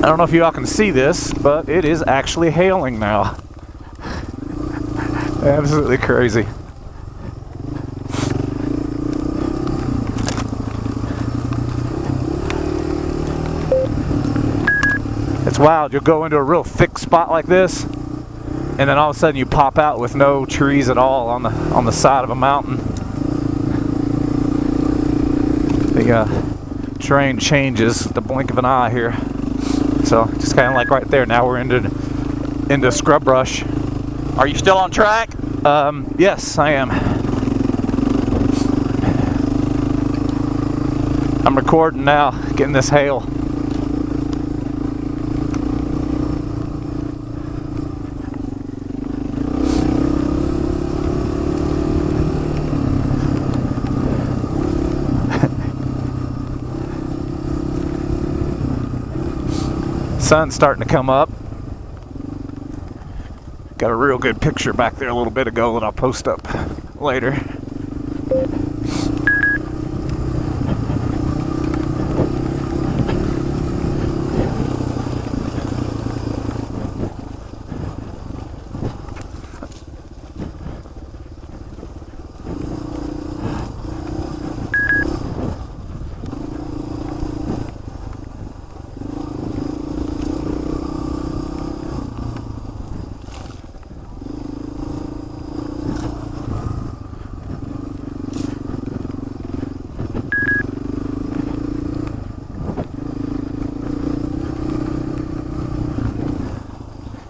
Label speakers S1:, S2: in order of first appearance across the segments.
S1: don't know if you all can see this, but it is actually hailing now. Absolutely crazy. It's wild. You'll go into a real thick spot like this, and then all of a sudden you pop out with no trees at all on the side of a mountain. The terrain changes at the blink of an eye here. So just kind of like right there. Now we're into scrub brush.
S2: Are you still on track?
S1: Yes, I am. I'm recording now, getting this hail. Sun's starting to come up. Got a real good picture back there a little bit ago that I'll post up later.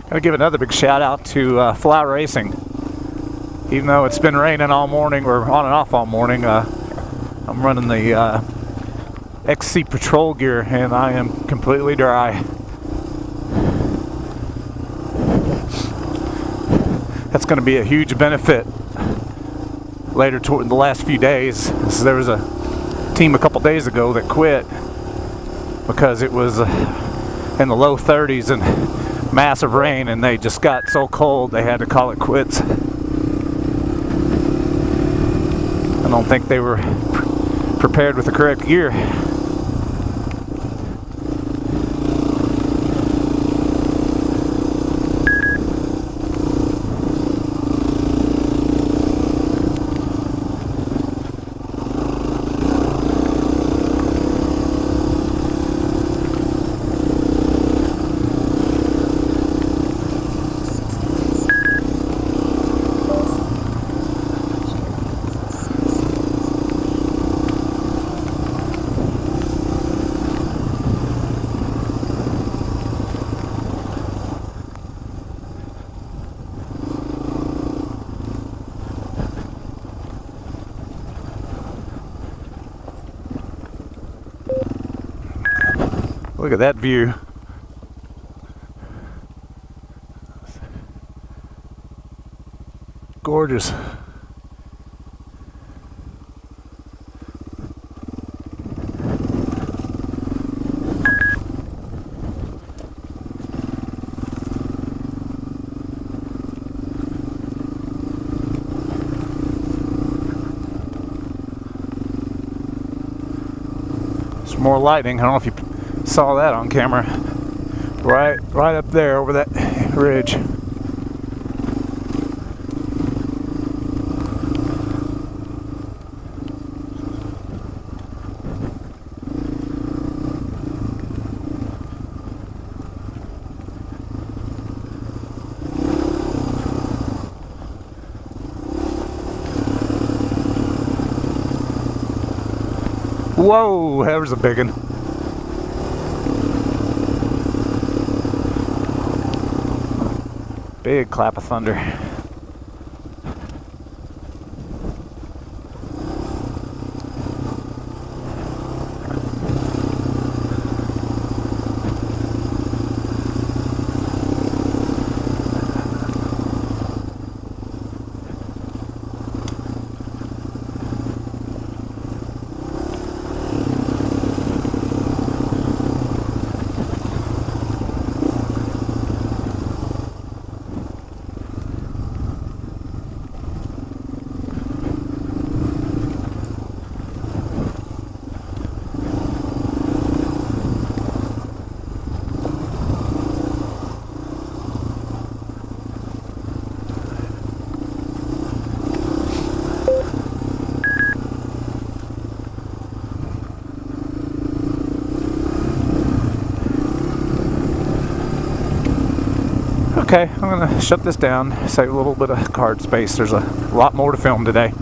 S1: Gotta give another big shout out to Fly Racing. Even though it's been raining all morning, or on and off all morning, I'm running the XC Patrol gear and I am completely dry. That's going to be a huge benefit later toward the last few days. So there was a team a couple days ago that quit because it was in the low 30s and massive rain, and they just got so cold they had to call it quits. I don't think they were prepared with the correct gear. Look at that view. Gorgeous. Some more lightning. I don't know if you saw that on camera. Right up there over that ridge. Whoa, that was a big one. Big clap of thunder. Okay, I'm gonna shut this down, save a little bit of card space. There's a lot more to film today.